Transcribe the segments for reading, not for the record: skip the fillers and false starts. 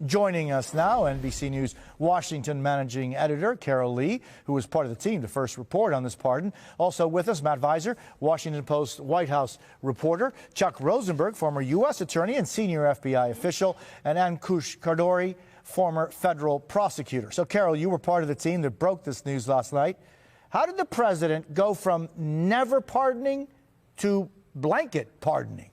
Joining us now, NBC News Washington managing editor Carol Lee, who was part of the team to first report on this pardon. Also with us, Matt Viser, Washington Post White House reporter, Chuck Rosenberg, former U.S. attorney and senior FBI official, and Ankush Khardori, former federal prosecutor. So, Carol, you were part of the team that broke this news last night. How did the president go from never pardoning to blanket pardoning?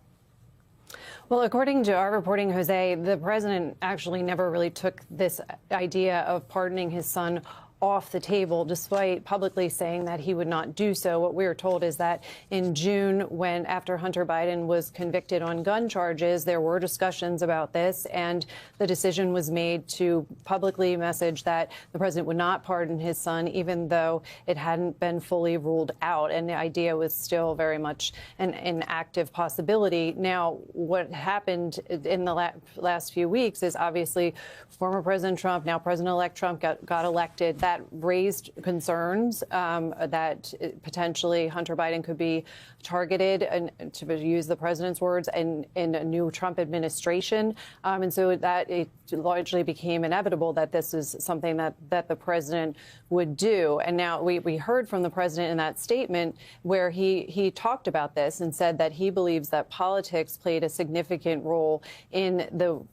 Well, according to our reporting, Jose, the president actually never really took this idea of pardoning his son off the table, despite publicly saying that he would not do so. What we were told is that in June, after Hunter Biden was convicted on gun charges, there were discussions about this, and the decision was made to publicly message that the president would not pardon his son, even though it hadn't been fully ruled out, and the idea was still very much an active possibility. Now, what happened in the last few weeks is obviously former President Trump, now President-elect Trump, got elected. That raised concerns that potentially Hunter Biden could be targeted, and to use the president's words, in a new Trump administration. And so that it largely became inevitable that this is something that the president would do. And now we heard from the president in that statement where he talked about this and said that he believes that politics played a significant role in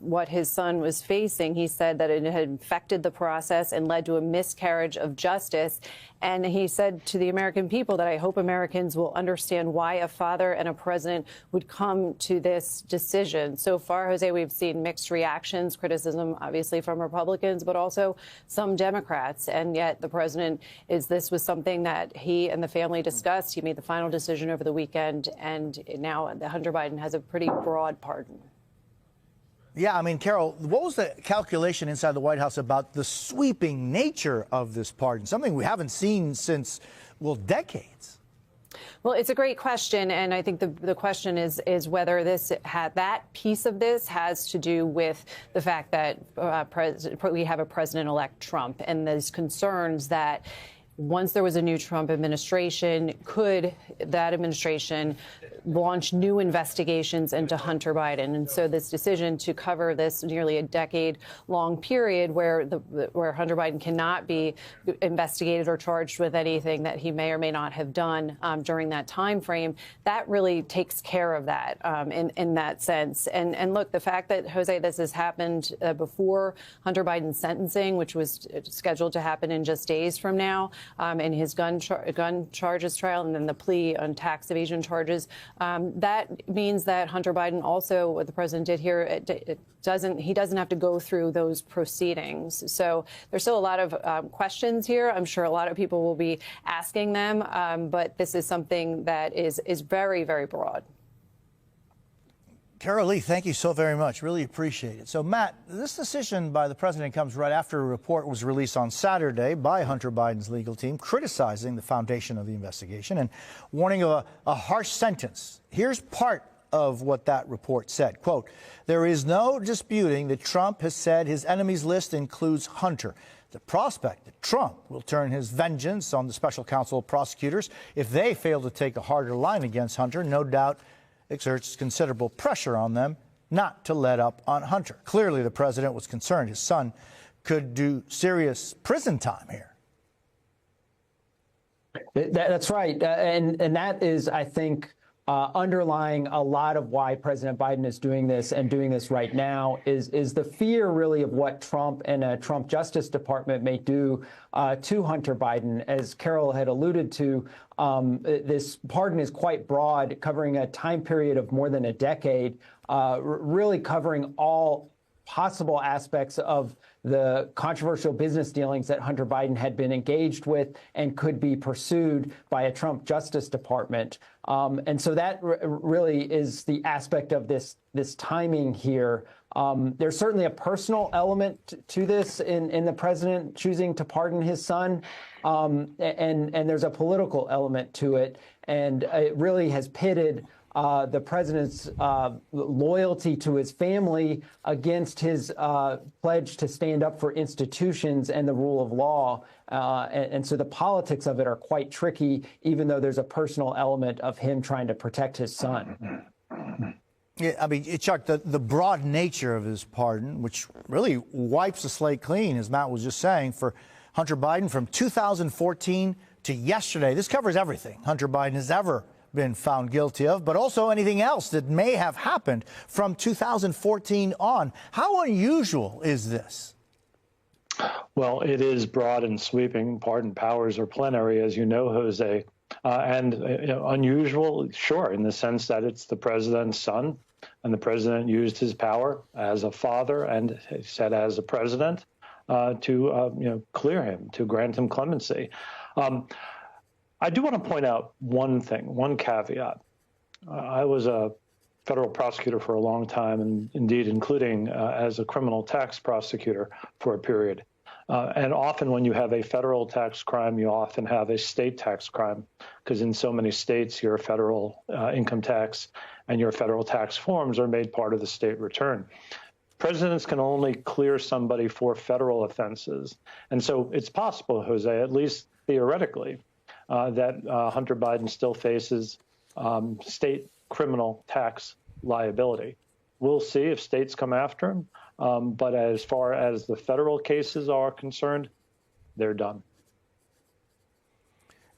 what his son was facing. He said that it had infected the process and led to a miscarriage of justice. And he said to the American people that I hope Americans will understand why a father and a president would come to this decision. So far, Jose, we've seen mixed reactions, criticism, obviously, from Republicans, but also some Democrats. And yet the president this was something that he and the family discussed. He made the final decision over the weekend. And now Hunter Biden has a pretty broad pardon. Yeah, I mean, Carol, what was the calculation inside the White House about the sweeping nature of this pardon? Something we haven't seen since, well, decades. Well, it's a great question, and I think the question is whether that piece of this has to do with the fact that we have a President-elect Trump and those concerns that once there was a new Trump administration, could that administration launch new investigations into Hunter Biden? And so this decision to cover this nearly a decade-long period where Hunter Biden cannot be investigated or charged with anything that he may or may not have done during that time frame, that really takes care of that in that sense. And look, the fact that, Jose, this has happened before Hunter Biden's sentencing, which was scheduled to happen in just days from now, in his gun charges trial, and then the plea on tax evasion charges. That means that Hunter Biden also, what the president did here, he doesn't have to go through those proceedings. So there's still a lot of questions here. I'm sure a lot of people will be asking them, but this is something that is very, very broad. Carol Lee, thank you so very much. Really appreciate it. So, Matt, this decision by the president comes right after a report was released on Saturday by Hunter Biden's legal team criticizing the foundation of the investigation and warning of a harsh sentence. Here's part of what that report said. Quote, "There is no disputing that Trump has said his enemies list includes Hunter. The prospect that Trump will turn his vengeance on the special counsel prosecutors if they fail to take a harder line against Hunter, no doubt exerts considerable pressure on them not to let up on Hunter." Clearly, the president was concerned his son could do serious prison time here. That's right. And that is, I think, underlying a lot of why President Biden is doing this and doing this right now is the fear really of what Trump and a Trump Justice Department may do to Hunter Biden. As Carol had alluded to, this pardon is quite broad, covering a time period of more than a decade, really covering all possible aspects of the controversial business dealings that Hunter Biden had been engaged with and could be pursued by a Trump Justice Department. And so that really is the aspect of this timing here. There's certainly a personal element to this in the president choosing to pardon his son, and there's a political element to it. And it really has pitted the president's loyalty to his family against his pledge to stand up for institutions and the rule of law. And so the politics of it are quite tricky, even though there's a personal element of him trying to protect his son. Yeah, I mean, Chuck, the broad nature of his pardon, which really wipes the slate clean, as Matt was just saying, for Hunter Biden from 2014 to yesterday. This covers everything Hunter Biden has ever been found guilty of, but also anything else that may have happened from 2014 on. How unusual is this? Well, it is broad and sweeping. Pardon powers are plenary, as you know, Jose. And unusual, sure, in the sense that it's the president's son, and the president used his power as a father and he said as a president to clear him, to grant him clemency. I do want to point out one thing, one caveat. I was a federal prosecutor for a long time, and indeed, including as a criminal tax prosecutor for a period. And often when you have a federal tax crime, you often have a state tax crime, because in so many states, your federal income tax and your federal tax forms are made part of the state return. Presidents can only clear somebody for federal offenses. And so it's possible, Jose, at least theoretically, that Hunter Biden still faces state criminal tax liability. We'll see if states come after him. But as far as the federal cases are concerned, they're done.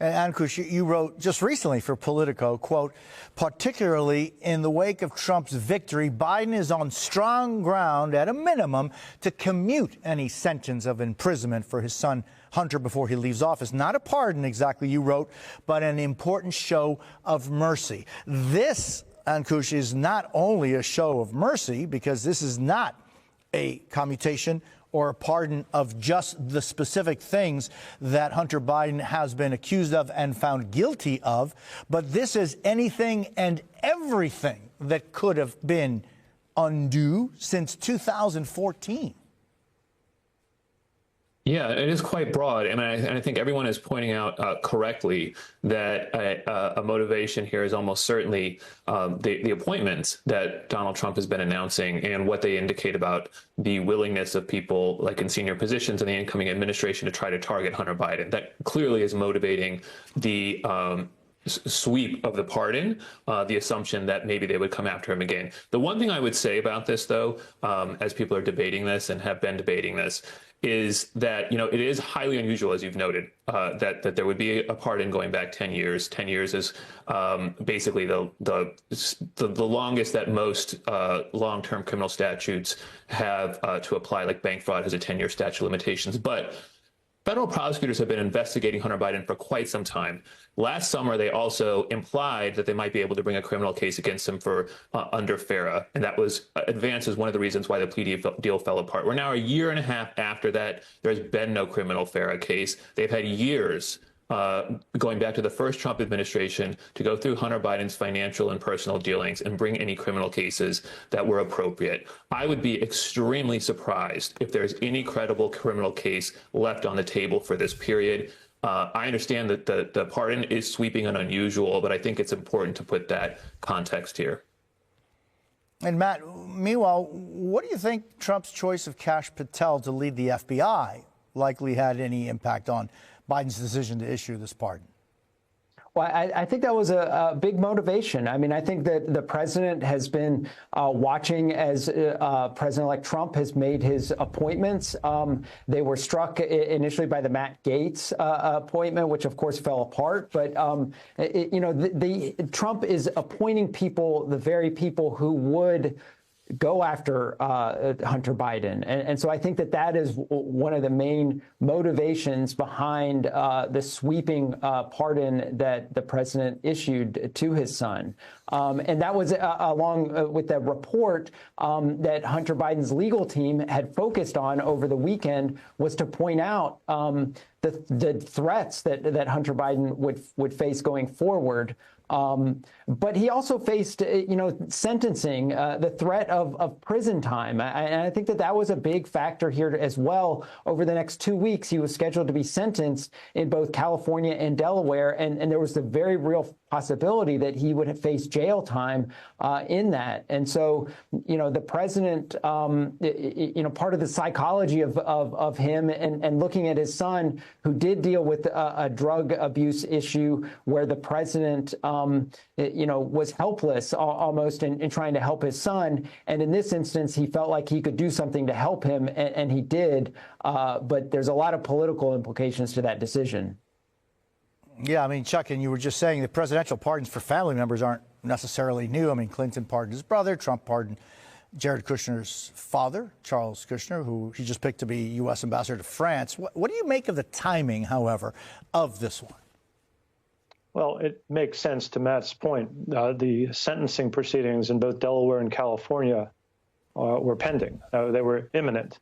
And Ankush, you wrote just recently for Politico, quote, particularly in the wake of Trump's victory, Biden is on strong ground at a minimum to commute any sentence of imprisonment for his son Hunter before he leaves office. Not a pardon, exactly, you wrote, but an important show of mercy. This, Ankush, is not only a show of mercy, because this is not a commutation or a pardon of just the specific things that Hunter Biden has been accused of and found guilty of, but this is anything and everything that could have been undue since 2014. Yeah, it is quite broad, and I think everyone is pointing out correctly that a motivation here is almost certainly the appointments that Donald Trump has been announcing and what they indicate about the willingness of people like in senior positions in the incoming administration to try to target Hunter Biden. That clearly is motivating the sweep of the pardon, the assumption that maybe they would come after him again. The one thing I would say about this, though, as people are debating this and have been debating this, is that, it is highly unusual, as you've noted, that there would be a pardon going back 10 years. 10 years is basically the longest that most long-term criminal statutes have to apply, like bank fraud has a 10-year statute of limitations. But federal prosecutors have been investigating Hunter Biden for quite some time. Last summer, they also implied that they might be able to bring a criminal case against him for under FARA, and that was advanced as one of the reasons why the plea deal fell apart. We're now a year and a half after that. There's been no criminal FARA case. They've had years going back to the first Trump administration to go through Hunter Biden's financial and personal dealings and bring any criminal cases that were appropriate. I would be extremely surprised if there's any credible criminal case left on the table for this period. I understand that the pardon is sweeping and unusual, but I think it's important to put that context here. And Matt, meanwhile, what do you think Trump's choice of Kash Patel to lead the FBI likely had any impact on Biden's decision to issue this pardon? Well, I think that was a big motivation. I mean, I think that the president has been watching as President-elect Trump has made his appointments. They were struck initially by the Matt Gaetz appointment, which of course fell apart. But, Trump is appointing people, the very people who would go after Hunter Biden. And so I think that is one of the main motivations behind the sweeping pardon that the president issued to his son. And that was along with the report that Hunter Biden's legal team had focused on over the weekend, was to point out the threats that Hunter Biden would face going forward. But he also faced, sentencing, the threat of prison time. And I think that was a big factor here as well. Over the next 2 weeks, he was scheduled to be sentenced in both California and Delaware. And there was the very real possibility that he would have faced jail time in that. And so, the president, part of the psychology of him and looking at his son who did deal with a drug abuse issue where the president, was helpless almost in trying to help his son. And in this instance, he felt like he could do something to help him, and he did. But there's a lot of political implications to that decision. Yeah, I mean, Chuck, and you were just saying the presidential pardons for family members aren't necessarily new. I mean, Clinton pardoned his brother, Trump pardoned Jared Kushner's father, Charles Kushner, who he just picked to be U.S. ambassador to France. What do you make of the timing, however, of this one? Well, it makes sense to Matt's point. The sentencing proceedings in both Delaware and California were pending. They were imminent.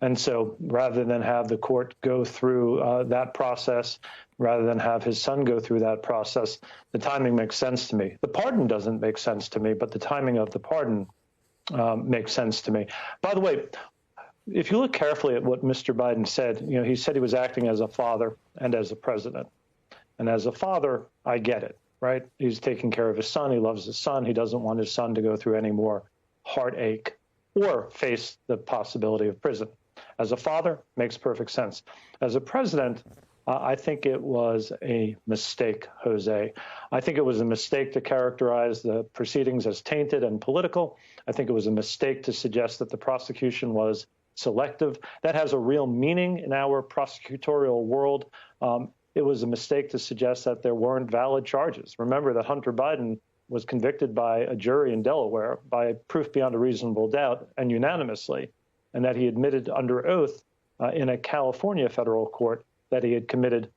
And so rather than have the court go through that process, rather than have his son go through that process, the timing makes sense to me. The pardon doesn't make sense to me, but the timing of the pardon makes sense to me. By the way, if you look carefully at what Mr. Biden said, he said he was acting as a father and as a president. And as a father, I get it, right? He's taking care of his son. He loves his son. He doesn't want his son to go through any more heartache or face the possibility of prison. As a father, makes perfect sense. As a president, I think it was a mistake, Jose. I think it was a mistake to characterize the proceedings as tainted and political. I think it was a mistake to suggest that the prosecution was selective. That has a real meaning in our prosecutorial world. It was a mistake to suggest that there weren't valid charges. Remember that Hunter Biden was convicted by a jury in Delaware by proof beyond a reasonable doubt and unanimously, and that he admitted under oath in a California federal court that he had committed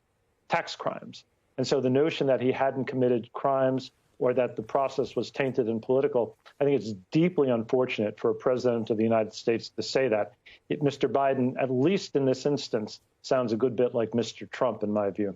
tax crimes. And so the notion that he hadn't committed crimes or that the process was tainted and political, I think it's deeply unfortunate for a president of the United States to say that. Mr. Biden, at least in this instance, sounds a good bit like Mr. Trump, in my view.